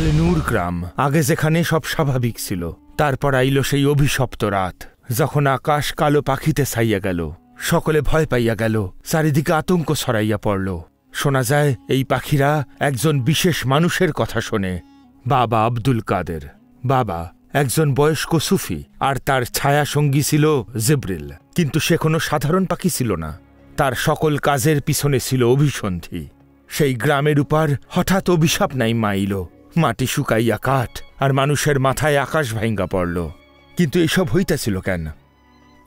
আল-নূর গ্রাম। আগে যেখানে সব স্বাভাবিক ছিল, তারপর আইল সেই অভিশপ্ত রাত, যখন আকাশ কালো পাখিতে ছাইয়া গেল। সকলে ভয় পাইয়া গেল, চারিদিকে আতঙ্ক ছড়াইয়া পড়ল। শোনা যায় এই পাখিরা একজন বিশেষ মানুষের কথা শোনে, বাবা আব্দুল কাদের। বাবা একজন বয়স্ক সুফি, আর তার ছায়া সঙ্গী ছিল জিবরিল। কিন্তু সে কোনো সাধারণ পাখি ছিল না, তার সকল কাজের পিছনে ছিল অভিসন্ধি। সেই গ্রামের উপর হঠাৎ অভিশাপ নাইমা আইল, মাটি শুকাইয়া কাঠ, আর মানুষের মাথায় আকাশ ভাঙ্গা পড়ল। কিন্তু এসব হইতেছিল কেন?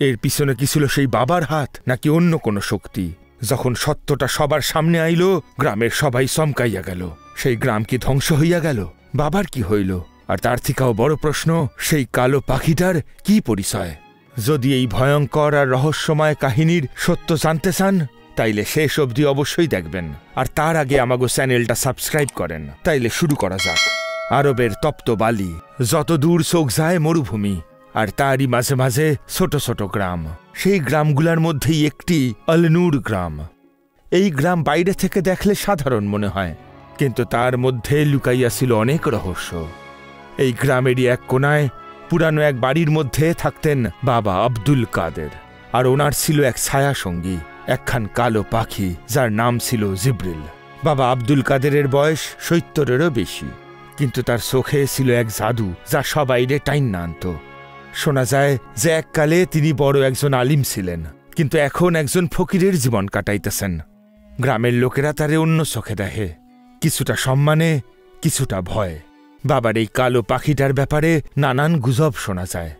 এর পিছনে কি ছিল সেই বাবার হাত, নাকি অন্য কোনো শক্তি? যখন সত্যটা সবার সামনে আইল, গ্রামের সবাই চমকাইয়া গেল। সেই গ্রাম কি ধ্বংস হইয়া গেল? বাবার কি হইল? আর তার থেকেও বড় প্রশ্ন, সেই কালো পাখিটার কি পরিচয়? যদি এই ভয়ঙ্কর আর রহস্যময় কাহিনীর সত্য জানতে চান, তাইলে শেষ অবধি অবশ্যই দেখবেন। আর তার আগে আমাগো চ্যানেলটা সাবস্ক্রাইব করেন। তাইলে শুরু করা যাক। আরবের তপ্ত বালি, যত দূর চোখ যায় মরুভূমি, আর তারই মাঝে মাঝে ছোট ছোট গ্রাম। সেই গ্রামগুলার মধ্যেই একটি আল-নূর গ্রাম। এই গ্রাম বাইরে থেকে দেখলে সাধারণ মনে হয়, কিন্তু তার মধ্যে লুকাইয়া ছিল অনেক রহস্য। এই গ্রামেরই এক কোনায় পুরানো এক বাড়ির মধ্যে থাকতেন বাবা আব্দুল কাদের, আর ওনার ছিল এক ছায়া সঙ্গী, একখান কালো পাখি, যার নাম ছিল জিবরিল। বাবা আব্দুল কাদেরের বয়স ৭০-এরও বেশি, কিন্তু তার চোখে ছিল এক জাদু, যা সবাইরে টাইন্না আনত। শোনা যায় যে এককালে তিনি বড় একজন আলিম ছিলেন, কিন্তু এখন একজন ফকিরের জীবন কাটাইতেছেন। গ্রামের লোকেরা তারে অন্য চোখে দেখে, কিছুটা সম্মানে, কিছুটা ভয়। বাবার এই কালো পাখিটার ব্যাপারে নানান গুজব শোনা যায়।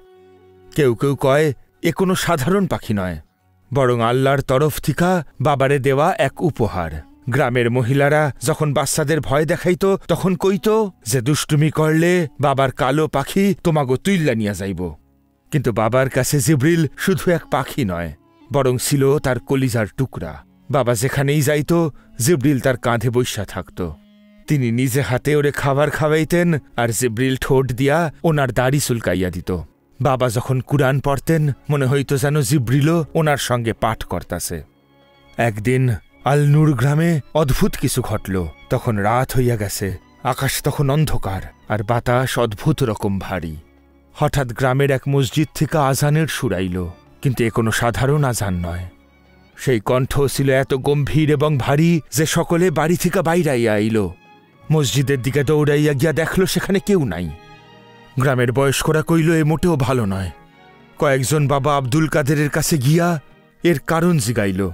কেউ কেউ কয় এ কোনো সাধারণ পাখি নয়, বরং আল্লাহর তরফ থিকা বাবারে দেওয়া এক উপহার। গ্রামের মহিলারা যখন বাচ্চাদের ভয় দেখাইত, তখন কইত যে দুষ্টুমি করলে বাবার কালো পাখি তোমাগো তুইল্লা নিয়া যাইব। কিন্তু বাবার কাছে জিবরিল শুধু এক পাখি নয়, বরং ছিল তার কলিজার টুকরা। বাবা যেখানেই যাইত, জিবরিল তার কাঁধে বইসা থাকত। তিনি নিজে হাতে ওরে খাবার খাওয়াইতেন, আর জিবরিল ঠোঁট দিয়া ওনার দাড়ি চুলকাইয়া দিত। বাবা যখন কুরআন পড়তেন, মনে হইত যেন জিবরিলও ওনার সঙ্গে পাঠ করতাছে। একদিন আল-নূর গ্রামে অদ্ভুত কিছু ঘটল। তখন রাত হইয়া গেছে, আকাশ তখন অন্ধকার, আর বাতাস অদ্ভুত রকম ভারী। হঠাৎ গ্রামের এক মসজিদ থেকে আজানের সুর আইল, কিন্তু এ কোনো সাধারণ আজান নয়। সেই কণ্ঠ ছিল এত গম্ভীর এবং ভারী যে সকলে বাড়ি থেকে বাইরাইয়া আইল। মসজিদের দিকে দৌড়াইয়া গিয়া দেখল সেখানে কেউ নাই। গ্রামের বয়স্করা কইল এ মোটেও ভালো নয়। কয়েকজন বাবা আব্দুল কাদেরের কাছে গিয়া এর কারণ জিগাইল।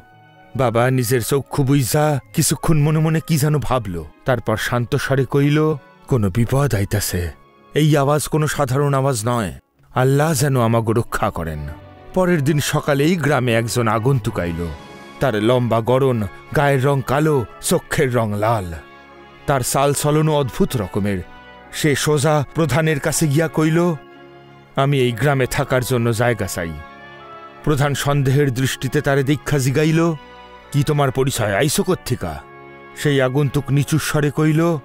বাবা নিজের চক্ষু বুইজা কিছুক্ষণ মনে মনে কি যেন ভাবল, তারপর শান্ত স্বরে কইল, কোনো বিপদ আইতাছে। এই আওয়াজ কোনো সাধারণ আওয়াজ নয়, আল্লাহ যেন আমাগো রক্ষা করেন। পরের দিন সকালেই গ্রামে একজন আগন্তুক আইল। তার লম্বা গড়ন, গায়ের রং কালো, চক্ষের রং লাল, তার চাল চলনও অদ্ভুত রকমের। সে সোজা প্রধানের কাছে গিয়া কইল, আমি এই গ্রামে থাকার জন্য জায়গা চাই। প্রধান সন্দেহের দৃষ্টিতে তারে দীক্ষা জিগাইল, কি তোমার পরিচয়, আইসো কোত্থেকা? সেই আগন্তুক নিচু স্বরে কইল,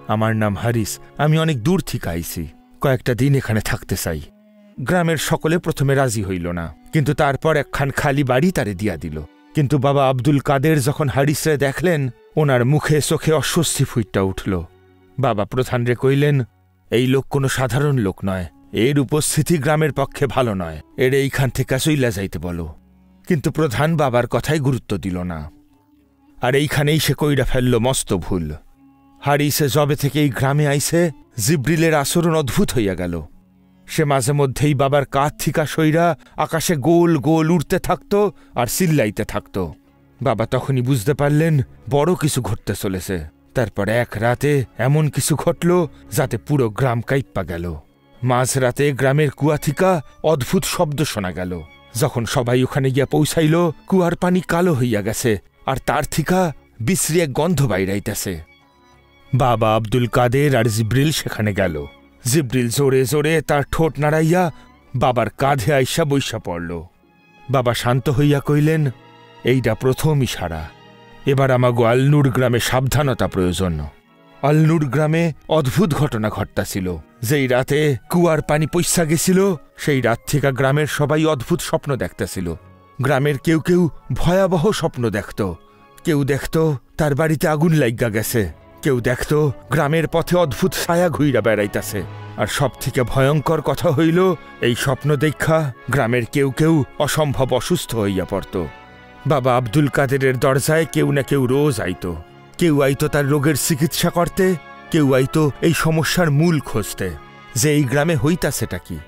আমার নাম হারিস, আমি অনেক দূর থেকে আইছি, কয়েকটা দিন এখানে থাকতে চাই। গ্রামের সকলে প্রথমে রাজি হইল না, কিন্তু তারপর একখান খালি বাড়ি তারে দিয়া দিল। কিন্তু বাবা আব্দুল কাদের যখন হারিসরে দেখলেন, ওনার মুখে চোখে অস্বস্তি ফুইটটা উঠল। বাবা প্রধানরে কইলেন, এই লোক কোনো সাধারণ লোক নয়, এর উপস্থিতি গ্রামের পক্ষে ভালো নয়, এর এইখান থেকে চইলা যাইতে বলো। কিন্তু প্রধান বাবার কথায় গুরুত্ব দিল না, আর এইখানেই সে কইরা ফেলল মস্ত ভুল। হারিসে জবে থেকে এই গ্রামে আইসে, জিবরিলের আচরণ অদ্ভুত হইয়া গেল। সে মাঝে মধ্যেই বাবার কাঁধ থিকা সইরা আকাশে গোল গোল উড়তে থাকত আর চিল্লাইতে থাকত। বাবা তখনই বুঝতে পারলেন বড় কিছু ঘটতে চলেছে। তারপর এক রাতে এমন কিছু ঘটল যাতে পুরো গ্রাম কাইপ্পা গেল। মাঝরাতে গ্রামের কুয়া থিকা অদ্ভুত শব্দ শোনা গেল। যখন সবাই ওখানে গিয়া পৌঁছাইল, কুয়ার পানি কালো হইয়া গেছে, আর তার থিকা বিশ্রী এক গন্ধ বাইরাইতেছে। বাবা আব্দুল কাদের আর জিবরিল সেখানে গেল। জিবরিল জোরে জোরে তার ঠোঁট নাড়াইয়া বাবার কাঁধে আইসা বইসা পড়ল। বাবা শান্ত হইয়া কইলেন, এইটা প্রথম ইশারা, এবার আমাগো আল-নূর গ্রামে সাবধানতা প্রয়োজন। আল-নূর গ্রামে অদ্ভুত ঘটনা ঘটতাছিল। যেই রাতে কুয়ার পানি পইসা গেছিল, সেই রাত থেকে গ্রামের সবাই অদ্ভুত স্বপ্ন দেখতেছিল। গ্রামের কেউ কেউ ভয়াবহ স্বপ্ন দেখত, কেউ দেখত তার বাড়িতে আগুন লাইগা গেছে, কেউ দেখত গ্রামের পথে অদ্ভুত ছায়া ঘুইরা বেড়াইতাছে। আর সবথেকে ভয়ঙ্কর কথা হইল, এই স্বপ্ন দেখা গ্রামের কেউ কেউ অসম্ভব অসুস্থ হইয়া পড়ত। বাবা আব্দুল কাদেরের দরজায় কেউ না কেউ রোজ আইত। কেউ আইত তার রোগের চিকিৎসা করতে, কেউ আইত এই সমস্যার মূল খুঁজতে, যে এই গ্রামে হইতাছেটা কি।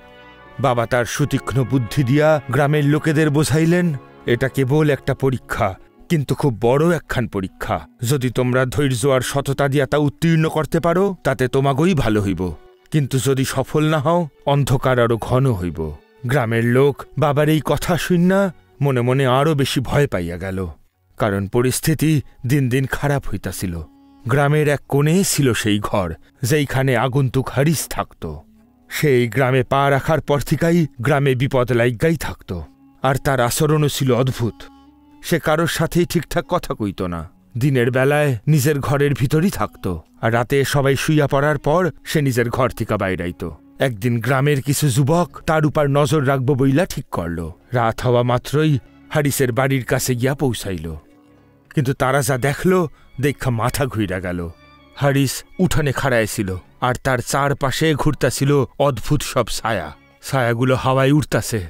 বাবা তার সুতীক্ষ্ণ বুদ্ধি দিয়া গ্রামের লোকেদের বোঝাইলেন, এটা কেবল একটা পরীক্ষা, কিন্তু খুব বড় একখান পরীক্ষা। যদি তোমরা ধৈর্য আর সততা দিয়া তা উত্তীর্ণ করতে পারো, তাতে তোমাগই ভালো হইব, কিন্তু যদি সফল না হও, অন্ধকার আরো ঘন হইব। গ্রামের লোক বাবার এই কথা শুননা মনে মনে আরো বেশি ভয় পাইয়া গেল, কারণ পরিস্থিতি দিন দিন খারাপ হইতাছিল। গ্রামের এক কোণে ছিল সেই ঘর যেইখানে আগন্তুক হারিস থাকত। সেই গ্রামে পা রাখার পর থেকেই গ্রামে বিপদ লাইগাই থাকত, আর তার আচরণও ছিল অদ্ভুত। সে কারোর সাথেই ঠিকঠাক কথা কইত না। দিনের বেলায় নিজের ঘরের ভিতরই থাকত, আর রাতে সবাই শুইয়া পড়ার পর সে নিজের ঘর থেকে বাইরাইত। একদিন গ্রামের কিছু যুবক তার উপর নজর রাখব বইলা ঠিক করল। রাত হওয়া মাত্রই হারিসের বাড়ির কাছে গিয়া পৌঁছাইল, কিন্তু তারা যা দেখল দেখা মাথা ঘুইরা গেল। হারিস উঠানে খাড়াইছিল, আর তার চারপাশে ঘুরতাছিল অদ্ভুত সব ছায়া। ছায়াগুলো হাওয়ায় উড়তাছে,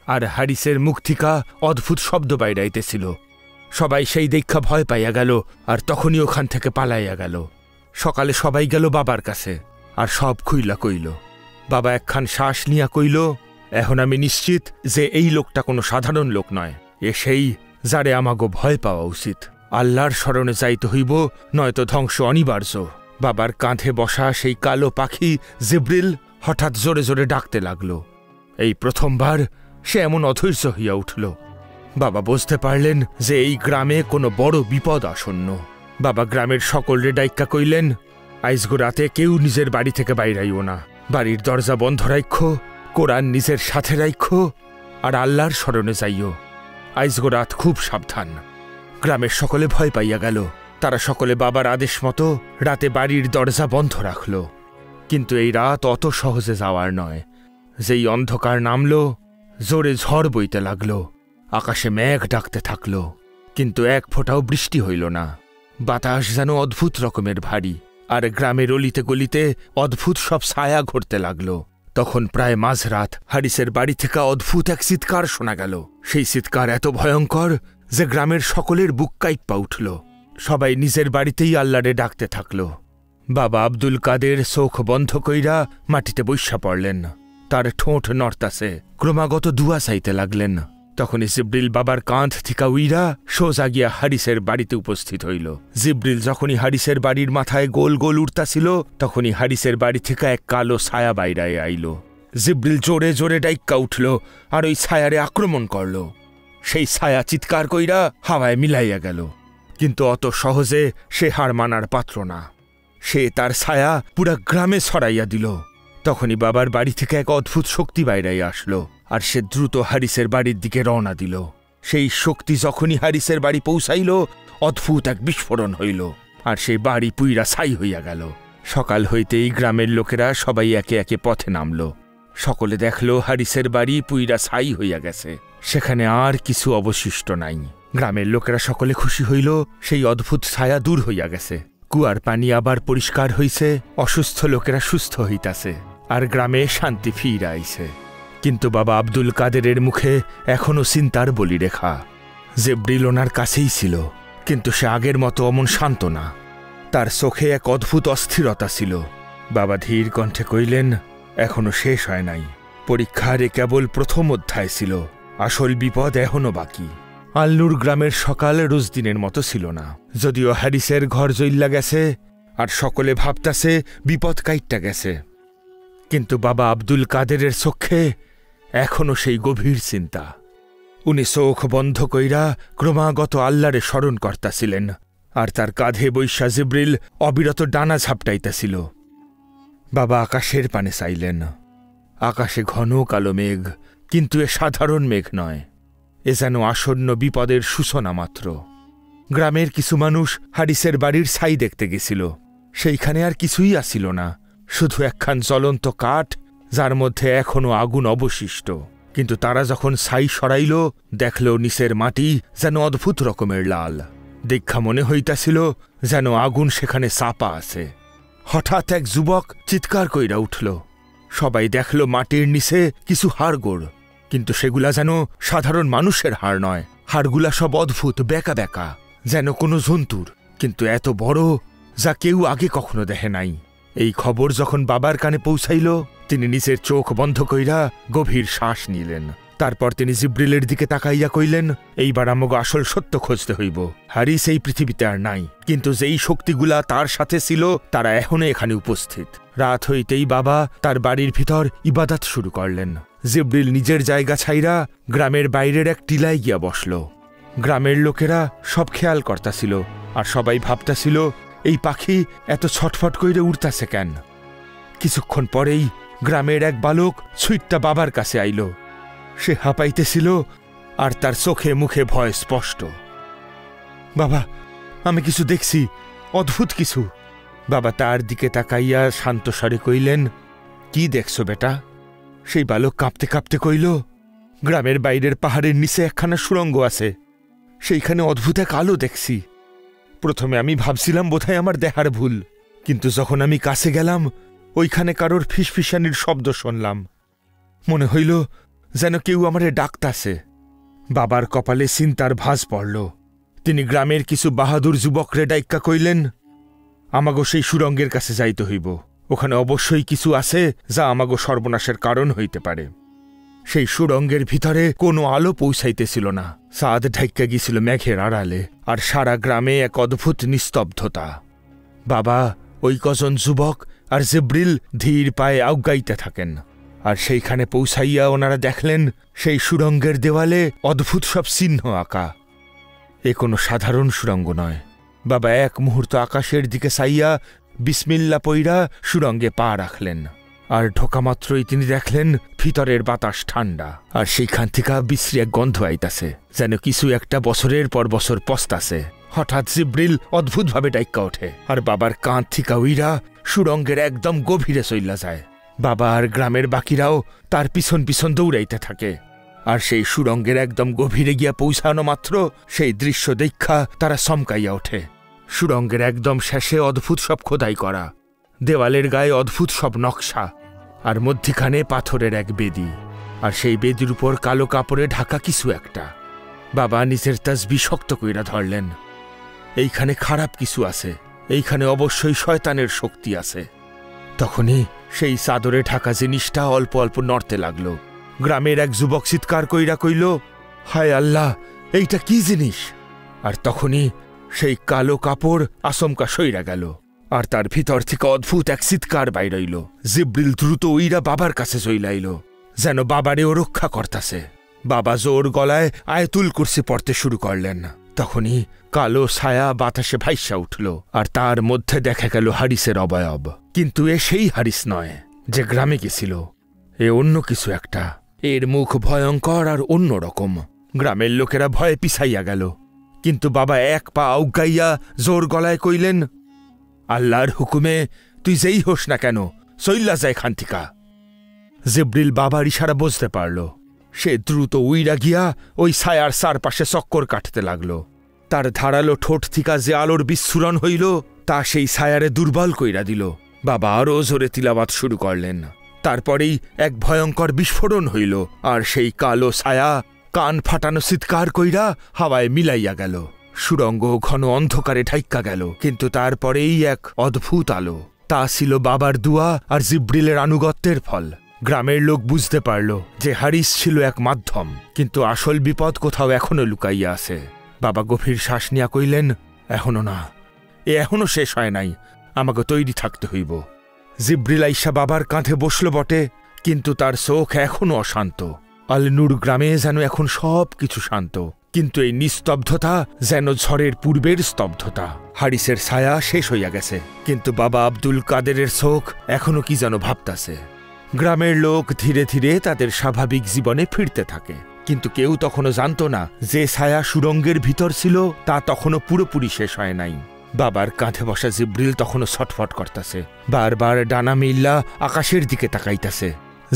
আর হারিসের মুখ থিকা অদ্ভুত শব্দ বাইরাইতেছিল। সবাই সেই দেখা ভয় পাইয়া গেল, আর তখনই ওখান থেকে পালাইয়া গেল। সকালে সবাই গেল বাবার কাছে, আর সব খুইলা কইল। বাবা একখান শ্বাস নিয়া কইল, এখন আমি নিশ্চিত যে এই লোকটা কোনো সাধারণ লোক নয়, এ সেই যারে আমাগো ভয় পাওয়া উচিত। আল্লাহর শরণে যাইতে হইব, নয়তো ধ্বংস অনিবার্য। বাবার কাঁধে বসা সেই কালো পাখি জিব্রিল হঠাৎ জোরে জোরে ডাকতে লাগল। এই প্রথমবার সে এমন অধৈর্য হইয়া উঠল। বাবা বুঝতে পারলেন যে এই গ্রামে কোনো বড় বিপদ আসন্ন। বাবা গ্রামের সকলরে ডাইক্কা কইলেন, আইজগো রাতে কেউ নিজের বাড়ি থেকে বাইরাইও না। বাড়ির দরজা বন্ধ রাইখো, কোরআন নিজের সাথে রাইখো, আর আল্লাহর শরণে যাইও। আইজগো রাত খুব সাবধান। গ্রামের সকলে ভয় পাইয়া গেল। তারা সকলে বাবার আদেশ মতো রাতে বাড়ির দরজা বন্ধ রাখল। কিন্তু এই রাত অত সহজে যাওয়ার নয়। যেই অন্ধকার নামল, জোরে ঝড় বইতে লাগল। আকাশে মেঘ ডাকতে থাকল, কিন্তু এক ফোঁটাও বৃষ্টি হইল না। বাতাস যেন অদ্ভুত রকমের ভারী, আর গ্রামের অলিতে গলিতে অদ্ভুত সব ছায়া ঘুরতে লাগল। তখন প্রায় মাঝরাত হারিসের বাড়ি থেকে অদ্ভুত এক চিৎকার শোনা গেল। সেই চিৎকার এত ভয়ঙ্কর যে গ্রামের সকলের বুক কাইপ্পা উঠল। সবাই নিজের বাড়িতেই আল্লাহরে ডাকতে থাকল। বাবা আব্দুল কাদের চোখ বন্ধ কইরা মাটিতে বইসা পড়লেন। তার ঠোঁট নড়তাছে, ক্রমাগত দুয়া চাইতে লাগলেন। তখনই জিব্রিল বাবার কাঁধ থিকা উইরা সোজা গিয়া হারিসের বাড়িতে উপস্থিত হইল। জিব্রিল যখনই হারিসের বাড়ির মাথায় গোল গোল উঠতাছিল, তখনই হারিসের বাড়ি থেকে এক কালো ছায়া বাইরায় আইল। জিব্রিল জোরে জোরে ডাইক্কা উঠল, আর ওই ছায়ারে আক্রমণ করল। সেই ছায়া চিৎকার কইরা হাওয়ায় মিলাইয়া গেল, কিন্তু অত সহজে সে হার মানার পাত্র না। সে তার ছায়া পুরা গ্রামে ছড়াইয়া দিল। তখনই বাবার বাড়ি থেকে এক অদ্ভুত শক্তি বাইরাইয়া আসলো, আর সে দ্রুত হারিসের বাড়ির দিকে রওনা দিল। সেই শক্তি যখনই হারিসের বাড়ি পৌঁছাইল, অদ্ভুত এক বিস্ফোরণ হইল, আর সেই বাড়ি পুইরা ছাই হইয়া গেল। সকাল হইতেই গ্রামের লোকেরা সবাই একে একে পথে নামল। সকলে দেখল হারিসের বাড়ি পুইরা ছাই হইয়া গেছে, সেখানে আর কিছু অবশিষ্ট নাই। গ্রামের লোকেরা সকলে খুশি হইল, সেই অদ্ভুত ছায়া দূর হইয়া গেছে। কুয়ার পানি আবার পরিষ্কার হইছে, অসুস্থ লোকেরা সুস্থ হইতাছে, আর গ্রামে শান্তি ফিরে আইছে। কিন্তু বাবা আব্দুল কাদেরের মুখে এখনো চিন্তার বলিরেখা। জিব্রিল ওনার কাছেই ছিল, কিন্তু সে আগের মতো অমন শান্ত না। তার চোখে এক অদ্ভুত অস্থিরতা ছিল। বাবা ধীর কণ্ঠে কইলেন, এখনো শেষ হয় নাই। পরীক্ষার কেবল প্রথম অধ্যায় ছিল, আসল বিপদ এখনো বাকি। আল্লুর গ্রামের সকাল রোজ দিনের মতো ছিল না। যদিও হারিসের ঘর জ্বল্লা গেছে, আর সকলে ভাবতাছে বিপদ কাইট্টা গেছে, কিন্তু বাবা আব্দুল কাদেরের চোখে এখনো সেই গভীর চিন্তা। উনি চোখ বন্ধ কইরা ক্রমাগত আল্লাহরে স্মরণ করতাছিলেন, আর তার কাঁধে বৈশা জিব্রিল অবিরত ডানা ঝাপটাইতেছিল। বাবা আকাশের পানে চাইলেন। আকাশে ঘন কালো মেঘ, কিন্তু এ সাধারণ মেঘ নয়, এ যেন আসন্ন বিপদের সূচনা মাত্র। গ্রামের কিছু মানুষ হারিসের বাড়ির ছাই দেখতে গেছিল। সেইখানে আর কিছুই আসিল না, শুধু একখান জ্বলন্ত কাঠ, যার মধ্যে এখনো আগুন অবশিষ্ট। কিন্তু তারা যখন ছাই সরাইল, দেখল নিচের মাটি যেন অদ্ভুত রকমের লাল। দেখা মনে হইতাছিল যেন আগুন সেখানে চাপা আছে। হঠাৎ এক যুবক চিৎকার কইরা উঠল। সবাই দেখল মাটির নিচে কিছু হাড়গোড়, কিন্তু সেগুলা যেন সাধারণ মানুষের হাড় নয়। হাড়গুলা সব অদ্ভুত বেঁকা বেঁকা, যেন কোনো জন্তুর, কিন্তু এত বড় যা কেউ আগে কখনো দেখে নাই। এই খবর যখন বাবার কানে পৌঁছাইল, তিনি নিজের চোখ বন্ধ কইরা গভীর শ্বাস নিলেন। তারপর তিনি জিব্রিলের দিকে তাকাইয়া কইলেন, এইবার আমাকে আসল সত্য খুঁজতে হইব। হারিস এই পৃথিবীতে আর নাই, কিন্তু যেই শক্তিগুলা তার সাথে ছিল তারা এখনো এখানে উপস্থিত। রাত হইতেই বাবা তার বাড়ির ভিতর ইবাদত শুরু করলেন। জিব্রিল নিজের জায়গা ছাইরা গ্রামের বাইরের এক টিলায় গিয়া বসল। গ্রামের লোকেরা সব খেয়াল করতাছিল, আর সবাই ভাবতাছিল এই পাখি এত ছটফট কইরে উড়তাছে কেন। কিছুক্ষণ পরেই গ্রামের এক বালক ছুইটটা বাবার কাছে আইল। সে হাঁপাইতেছিল, আর তার চোখে মুখে ভয় স্পষ্ট। বাবা, আমি কিছু দেখছি, অদ্ভুত কিছু। বাবা তার দিকে তাকাইয়া শান্ত স্বরে কইলেন, কি দেখছো বেটা? সেই বালক কাঁপতে কাঁপতে কইল, গ্রামের বাইরের পাহাড়ের নিচে একখানা সুড়ঙ্গ আছে, সেইখানে অদ্ভুত এক আলো দেখছি। প্রথমে আমি ভাবছিলাম বোধহয় আমার দেখার ভুল, কিন্তু যখন আমি কাছে গেলাম ওইখানে কারোর ফিসফিসানির শব্দ শুনলাম। মনে হইল যেন কেউ আমারে ডাকতাছে। বাবার কপালে চিন্তার ভাঁজ পড়ল। তিনি গ্রামের কিছু বাহাদুর যুবকরে ডাইক্কা কইলেন, আমাগো সেই সুরঙ্গের কাছে যাইতে হইব। ওখানে অবশ্যই কিছু আছে যা আমাগো সর্বনাশের কারণ হইতে পারে। সেই সুরঙ্গের ভিতরে কোনো আলো পৌঁছাইতেছিল না। চাঁদ ঢাইক্কা গিয়েছিল মেঘের আড়ালে, আর সারা গ্রামে এক অদ্ভুত নিস্তব্ধতা। বাবা, ওই কজন যুবক আর জিব্রিল ধীর পায়ে আউগাইতে থাকেন, আর সেইখানে পৌঁছাইয়া ওনারা দেখলেন সেই সুরঙ্গের দেওয়ালে অদ্ভুত সব চিহ্ন আঁকা। এ কোনো সাধারণ সুরঙ্গ নয়। বাবা এক মুহূর্ত আকাশের দিকে চাইয়া বিসমিল্লা পইরা সুরঙ্গে পা রাখলেন, আর ঢোকামাত্রই তিনি দেখলেন ভিতরের বাতাস ঠান্ডা, আর সেইখান থেকে বিশ্রী এক গন্ধ আইতাছে, যেন কিছু একটা বছরের পর বছর পস্তাছে। হঠাৎ জিব্রিল অদ্ভুতভাবে ডাইক্কা ওঠে, আর বাবার কাঁধ থিকা উইরা সুরঙ্গের একদম গভীরে চইলা যায়। বাবা আর গ্রামের বাকিরাও তার পিছন পিছন দৌড়াইতে থাকে, আর সেই সুরঙ্গের একদম গভীরে গিয়া পৌঁছানো মাত্র সেই দৃশ্য দেখা তারা চমকাইয়া ওঠে। সুরঙ্গের একদম শেষে অদ্ভুত সব খোদাই করা, দেওয়ালের গায়ে অদ্ভুত সব নকশা, আর মধ্যিখানে পাথরের এক বেদি, আর সেই বেদির উপর কালো কাপড়ে ঢাকা কিছু একটা। বাবা নিজের তাসবিহ শক্ত কইরা ধরলেন। এইখানে খারাপ কিছু আছে, এইখানে অবশ্যই শয়তানের শক্তি আছে। তখনই সেই চাদরে ঢাকা জিনিসটা অল্প অল্প নড়তে লাগল। গ্রামের এক যুবক চিৎকার কইরা কইল, হায় আল্লাহ, এইটা কি জিনিস? আর তখনই সেই কালো কাপড় আচমকা সইরা গেল, আর তার ভিতর থেকে অদ্ভুত এক চিৎকার বাইরইল। জিব্রিল দ্রুত উইরা বাবার কাছে চইলাইল, যেন বাবারেও রক্ষা করতাছে। বাবা জোর গলায় আয়াতুল কুরসি পড়তে শুরু করলেন। তখনই কালো ছায়া বাতাসে ভাইসা উঠল, আর তার মধ্যে দেখা গেল হারিসের অবয়ব। কিন্তু এ সেই হারিস নয় যে গ্রামে গেছিল, এ অন্য কিছু একটা। এর মুখ ভয়ঙ্কর আর অন্য রকম। গ্রামের লোকেরা ভয়ে পিছাইয়া গেল, কিন্তু বাবা এক পা আউগাইয়া জোর গলায় কইলেন, আল্লাহর হুকুমে তুই যেই হোস না কেন, চইল্লা যায় খান থিকা। জিব্রিল বাবার ইশারা বুঝতে পারল। সে দ্রুত উইরা গিয়া ওই ছায়ার চারপাশে চক্কর কাটতে লাগল। তার ধারালো ঠোঁট থিকা যে আলোর বিস্ফুরণ হইল তা সেই ছায়ারে দুর্বল কইরা দিল। বাবা আরও জোরে তিলাওয়াত শুরু করলেন। তারপরেই এক ভয়ঙ্কর বিস্ফোরণ হইল, আর সেই কালো ছায়া কান ফাটানো চিৎকার কইরা হাওয়ায় মিলাইয়া গেল। সুরঙ্গ ঘন অন্ধকারে ঢাইক্কা গেল, কিন্তু তারপরেই এক অদ্ভুত আলো। তা ছিল বাবার দুয়া আর জিব্রিলের আনুগত্যের ফল। গ্রামের লোক বুঝতে পারল যে হারিস ছিল এক মাধ্যম, কিন্তু আসল বিপদ কোথাও এখনো লুকাইয়া আছে। বাবা গভীর শ্বাস নিয়া কইলেন, এখনো না, এ এখনো শেষ হয় নাই, আমাকে তৈরি থাকতে হইব। জিব্রিল আইসা বাবার কাঁধে বসল বটে, কিন্তু তার চোখ এখনো অশান্ত। আল নূর গ্রামে যেন এখন সব কিছু শান্ত, কিন্তু এই নিস্তব্ধতা যেন ঝড়ের পূর্বের স্তব্ধতা। হারিসের ছায়া শেষ হইয়া গেছে, কিন্তু বাবা আব্দুল কাদেরের চোখ এখনো কি যেন ভাবতাছে। গ্রামের লোক ধীরে ধীরে তাদের স্বাভাবিক জীবনে ফিরতে থাকে, কিন্তু কেউ তখনও জানত না যে ছায়া সুরঙ্গের ভিতর ছিল তা তখনও পুরোপুরি শেষ হয় নাই। বাবার কাঁধে বসা জিব্রিল তখনও ছটফট করতেছে, বারবার ডানা মিল্লা আকাশের দিকে তাকাইতেছে,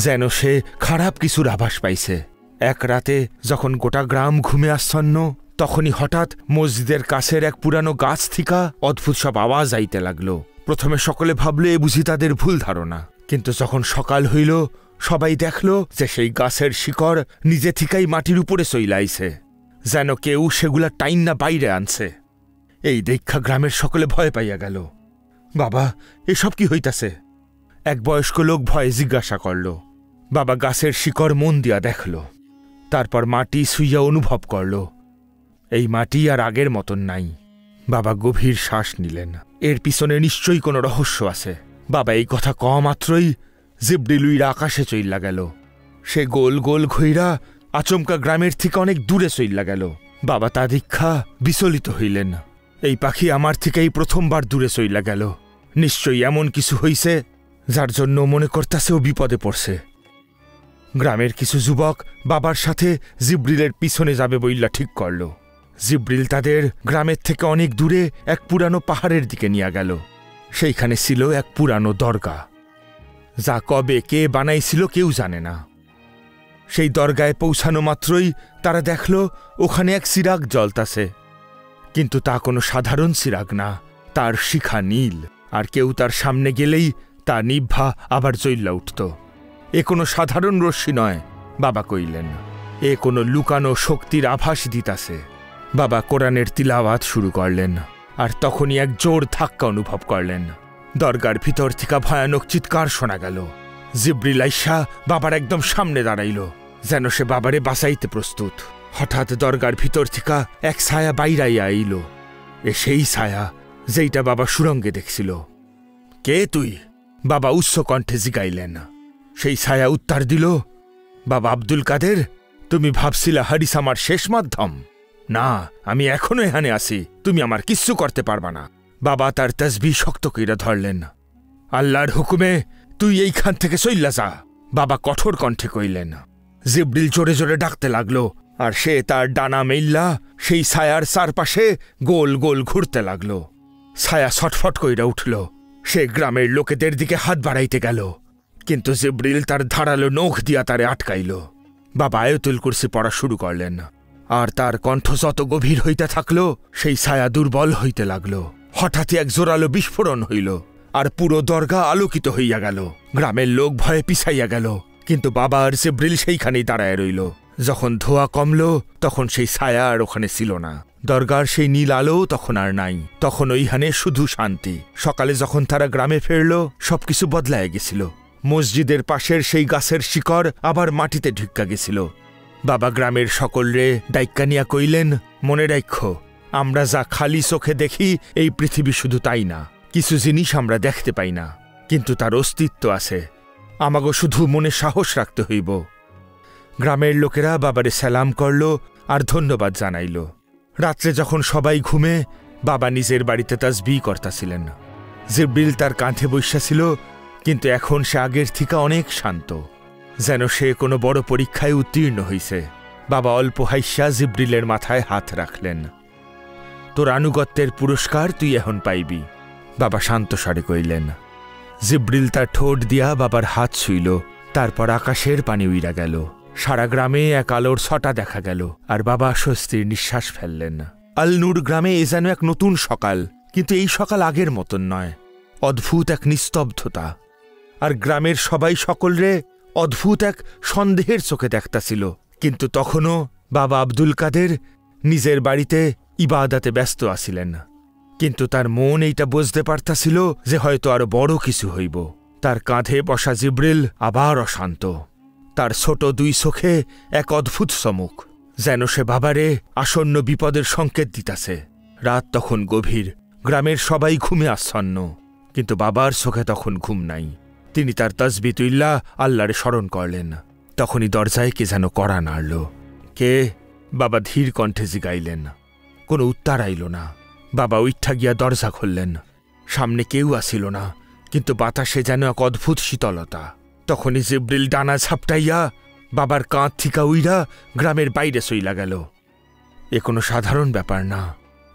যেন সে খারাপ কিছুর আভাস পাইছে। এক রাতে যখন গোটা গ্রাম ঘুমে আচ্ছন্ন, তখনই হঠাৎ মসজিদের কাছের এক পুরানো গাছ থিকা অদ্ভুত সব আওয়াজ আইতে লাগলো। প্রথমে সকলে ভাবল এ বুঝি তাদের ভুল ধারণা, কিন্তু যখন সকাল হইল সবাই দেখল যে সেই গাছের শিকড় নিজে থিকাই মাটির উপরে চইলাইছে, যেন কেউ সেগুলা টাইন্না বাইরে আনছে। এই দেখা গ্রামের সকলে ভয় পাইয়া গেল। বাবা, এসব কি হইতাছে? এক বয়স্ক লোক ভয়ে জিজ্ঞাসা করল। বাবা গাছের শিকড় মন দিয়া দেখল, তারপর মাটি ছুঁইয়া অনুভব করল এই মাটি আর আগের মতন নাই। বাবা গভীর শ্বাস নিলেন, এর পিছনে নিশ্চয়ই কোনো রহস্য আছে। বাবা এই কথা কওয়া মাত্রই জিব্রিল উইরা আকাশে চইল্লা গেল। সে গোল গোল ঘইরা আচমকা গ্রামের থেকে অনেক দূরে চইল্লা গেল। বাবা তা দীক্ষা বিচলিত হইলেন। এই পাখি আমার থেকেই প্রথমবার দূরে চইল্লা গেল। নিশ্চয়ই এমন কিছু হইছে যার জন্য মনে করতাছে ও বিপদে পড়ছে। গ্রামের কিছু যুবক বাবার সাথে জিব্রিলের পিছনে যাবে বইল্লা ঠিক করল। জিব্রিল তাদের গ্রামের থেকে অনেক দূরে এক পুরানো পাহাড়ের দিকে নিয়ে গেল। সেইখানে ছিল এক পুরানো দরগা, যা কবে কে বানাইছিল কেউ জানে না। সেই দরগায় পৌঁছানো মাত্রই তারা দেখল ওখানে এক চিরাগ জ্বলতাছে, কিন্তু তা কোনো সাধারণ চিরাগ না, তার শিখা নীল, আর কেউ তার সামনে গেলেই তা নিভা আবার জ্বইল্লা উঠত। এ কোনো সাধারণ রশ্মি নয়, বাবা কইলেন, এ কোনো লুকানো শক্তির আভাস দিতাছে। বাবা কোরআনের তিলাওয়াত শুরু করলেন, আর তখনই এক জোর ধাক্কা অনুভব করলেন। দরগার ভিতর থেকে ভয়ানক চিৎকার শোনা গেল। জিব্রিল আইসা বাবার একদম সামনে দাঁড়াইল, যেন সে বাবারে বাঁচাইতে প্রস্তুত। হঠাৎ দরগার ভিতর থেকে এক ছায়া বাইরাইয়া আইল। এ সেই ছায়া যেইটা বাবা সুরঙ্গে দেখছিল। কে তুই? বাবা উচ্চ কণ্ঠে জিগাইলেন। সেই ছায়া উত্তর দিল, বাবা আব্দুল কাদের, তুমি ভাবছিলা হারিস আমার শেষ মাধ্যম? না, আমি এখনো এখানে আছি, তুমি আমার কিচ্ছু করতে পারবা না। বাবা তার তসবিহ শক্ত কইরা ধরলেন। আল্লাহর হুকুমে তুই এইখান থেকে চইল্লা যা, বাবা কঠোর কণ্ঠে কইলেন। জিব্রিল জোরে জোরে ডাকতে লাগলো, আর সে তার ডানা মেইল্লা সেই ছায়ার চারপাশে গোল গোল ঘুরতে লাগলো। ছায়া ছটফট কইরা উঠল। সে গ্রামের লোকেদের দিকে হাত বাড়াইতে গেল, কিন্তু জিব্রিল তার ধারালো নখ দিয়া তারে আটকাইল। বাবা আয়াতুল কুরসি পড়া শুরু করলেন, আর তার কণ্ঠ যত গভীর হইতে থাকল সেই ছায়া দুর্বল হইতে লাগল। হঠাৎই এক জোরালো বিস্ফোরণ হইল, আর পুরো দরগা আলোকিত হইয়া গেল। গ্রামের লোক ভয়ে পিছাইয়া গেল, কিন্তু বাবা আর জিব্রিল সেইখানেই দাঁড়ায় রইল। যখন ধোয়া কমল তখন সেই ছায়া আর ওখানে ছিল না। দরগার সেই নীল আলো তখন আর নাই, তখন ওইখানে শুধু শান্তি। সকালে যখন তারা গ্রামে ফিরল সবকিছু বদলায় গেছিল। মসজিদের পাশের সেই গাছের শিকড় আবার মাটিতে ঢুক্কা গেছিল। বাবা গ্রামের সকলরে ডাইক্কা নিয়া কইলেন, মনে রাখো, আমরা যা খালি চোখে দেখি এই পৃথিবী শুধু তাই না। কিছু জিনিস আমরা দেখতে পাই না, কিন্তু তার অস্তিত্ব আছে। আমাগো শুধু মনে সাহস রাখতে হইব। গ্রামের লোকেরা বাবারে সালাম করল আর ধন্যবাদ জানাইল। রাত্রে যখন সবাই ঘুমে, বাবা নিজের বাড়িতে তাসবিহ করতাছিলেন। জিব্রিল তার কাঁধে বইসা ছিল, কিন্তু এখন সে আগের থেকে অনেক শান্ত, যেন সে কোনো বড় পরীক্ষায় উত্তীর্ণ হইছে। বাবা অল্প হাইসা জিব্রিলের মাথায় হাত রাখলেন। তোর আনুগত্যের পুরস্কার তুই এখন পাইবি, বাবা শান্ত স্বরে কইলেন। জিব্রিল তার ঠোঁট দিয়া বাবার হাত ছুইল, তারপর আকাশের পানি উইরা গেল। সারা গ্রামে এক আলোর ছটা দেখা গেল, আর বাবা স্বস্তির নিঃশ্বাস ফেললেন। আল নূর গ্রামে এ যেন এক নতুন সকাল, কিন্তু এই সকাল আগের মতন নয়। অদ্ভুত এক নিস্তব্ধতা, আর গ্রামের সবাই সকলরে অদ্ভুত এক সন্দেহের চোখে দেখতাছিল। কিন্তু তখনও বাবা আব্দুল কাদের নিজের বাড়িতে ইবাদাতে ব্যস্ত আছিলেন, কিন্তু তার মন এইটা বুঝতে পারতাছিল যে হয়তো আরো বড় কিছু হইব। তার কাঁধে বসা জিব্রিল আবার অশান্ত, তার ছোট দুই চোখে এক অদ্ভুত চমক, যেন সে বাবারে আসন্ন বিপদের সংকেত দিতাছে। রাত তখন গভীর, গ্রামের সবাই ঘুমে আচ্ছন্ন, কিন্তু বাবার চোখে তখন ঘুম নাই। তিনি তার তাসবিহ তুইল্লা আল্লাহরে স্মরণ করলেন। তখনই দরজায় কে যেন কড়া নাড়ল। কে? বাবা ধীর কণ্ঠে জিগাইলেন। কোনো উত্তর আইল না। বাবা উইঠা গিয়া দরজা খুললেন। সামনে কেউ আসিল না, কিন্তু বাতাসে যেন এক অদ্ভুত শীতলতা। তখনই জিব্রিল ডানা ঝাপটাইয়া বাবার কাঁধ থিকা উইরা গ্রামের বাইরে চইলা গেল। এ কোনো সাধারণ ব্যাপার না,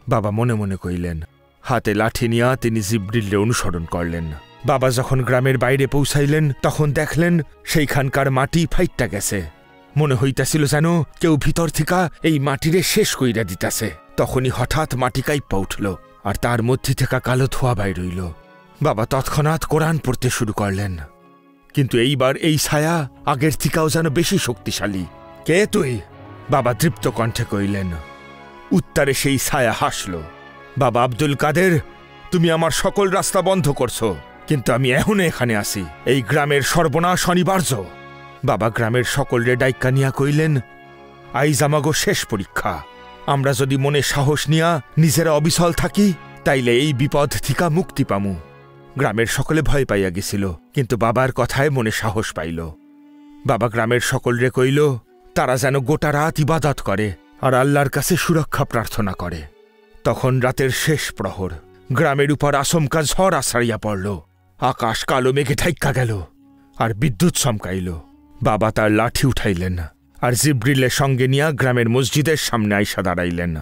বাবা মনে মনে কইলেন। হাতে লাঠি নিয়া তিনি জিব্রিলরে অনুসরণ করলেন। বাবা যখন গ্রামের বাইরে পৌঁছাইলেন তখন দেখলেন সেইখানকার মাটি ফাইটটা গেছে, মনে হইতাছিল যেন কেউ ভিতর থিকা এই মাটিরে শেষ কইরা দিতাছে। তখনই হঠাৎ মাটি কাইপ্পা উঠল, আর তার মধ্যে থেকে কালো ধোয়া বাইর হইল। বাবা তৎক্ষণাৎ কোরআন পড়তে শুরু করলেন, কিন্তু এইবার এই ছায়া আগের থিকাও যেন বেশি শক্তিশালী। কে তুই? বাবা তৃপ্ত কণ্ঠে কইলেন। উত্তরে সেই ছায়া হাসল। বাবা আব্দুল কাদের, তুমি আমার সকল রাস্তা বন্ধ করছো, কিন্তু আমি এখনো এখানে আসি। এই গ্রামের সর্বনাশ অনিবার্য। বাবা গ্রামের সকলরে ডাইক্কা নিয়া কইলেন, আইজ আমাগো শেষ পরীক্ষা। আমরা যদি মনে সাহস নিয়া নিজেরা অবিচল থাকি, তাইলে এই বিপদ থিকা মুক্তি পামু। গ্রামের সকলে ভয় পাইয়া গেছিল, কিন্তু বাবার কথায় মনে সাহস পাইল। বাবা গ্রামের সকলরে কইল তারা যেন গোটা রাত ইবাদত করে আর আল্লাহর কাছে সুরক্ষা প্রার্থনা করে। তখন রাতের শেষ প্রহর, গ্রামের উপর আচমকা ঝড় আছড়াইয়া পড়ল। আকাশ কালো মেঘে ঢাইক্কা গেল, আর বিদ্যুৎ চমকাইল। বাবা তার লাঠি উঠাইলেন, আর জিব্রিলের সঙ্গে নিয়া গ্রামের মসজিদের সামনে আইসা দাঁড়াইলেন।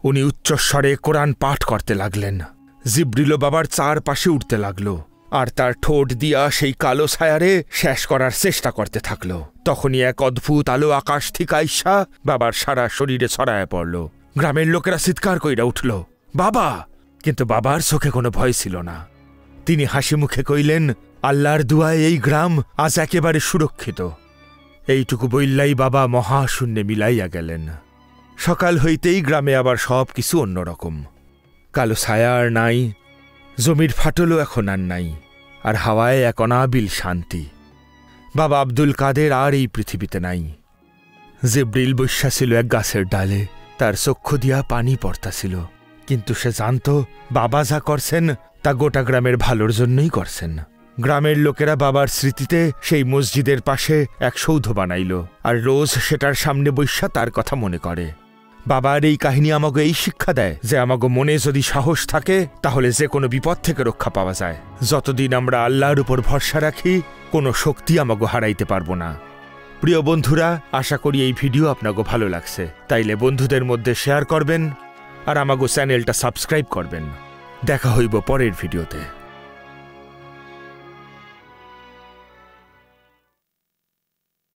উনি উচ্চস্বরে কোরআন পাঠ করতে লাগলেন। জিব্রিল বাবার চারপাশে উঠতে লাগল, আর তার ঠোঁট দিয়া সেই কালো ছায়ারে শেষ করার চেষ্টা করতে থাকল। তখনই এক অদ্ভুত আলো আকাশ থেকে আইসা বাবার সারা শরীরে ছড়ায় পড়ল। গ্রামের লোকেরা চিৎকার কইরা উঠল, বাবা! কিন্তু বাবার চোখে কোনো ভয় ছিল না। তিনি হাসি মুখে কইলেন, আল্লাহর দুয়ায় এই গ্রাম আজ একেবারে সুরক্ষিত। এইটুকু বইল্লাই বাবা মহাশূন্যে মিলাইয়া গেলেন। সকাল হইতেই গ্রামে আবার সব কিছু অন্যরকম। কালো ছায়া আর নাই, জমির ফাটলও এখন আর নাই, আর হাওয়ায় এক অনাবিল শান্তি। বাবা আব্দুল কাদের আর এই পৃথিবীতে নাই। জিব্রিল বৈশা ছিল এক গাছের ডালে, তার চক্ষু দিয়া পানি পড়তাছিল, কিন্তু সে জানত বাবা যা করছেন তা গোটা গ্রামের ভালোর জন্যই করছেন। গ্রামের লোকেরা বাবার স্মৃতিতে সেই মসজিদের পাশে এক সৌধ বানাইল, আর রোজ সেটার সামনে বৈশা তার কথা মনে করে। বাবার এই কাহিনী আমাকে এই শিক্ষা দেয় যে আমাকে মনে যদি সাহস থাকে, তাহলে যে কোনো বিপদ থেকে রক্ষা পাওয়া যায়। যতদিন আমরা আল্লাহর উপর ভরসা রাখি, কোনো শক্তি আমাকে হারাইতে পারবো না। প্রিয় বন্ধুরা, আশা করি এই ভিডিও আপনাকে ভালো লাগছে। তাইলে বন্ধুদের মধ্যে শেয়ার করবেন, আর আমাকে চ্যানেলটা সাবস্ক্রাইব করবেন। দেখা হইব পরের ভিডিওতে।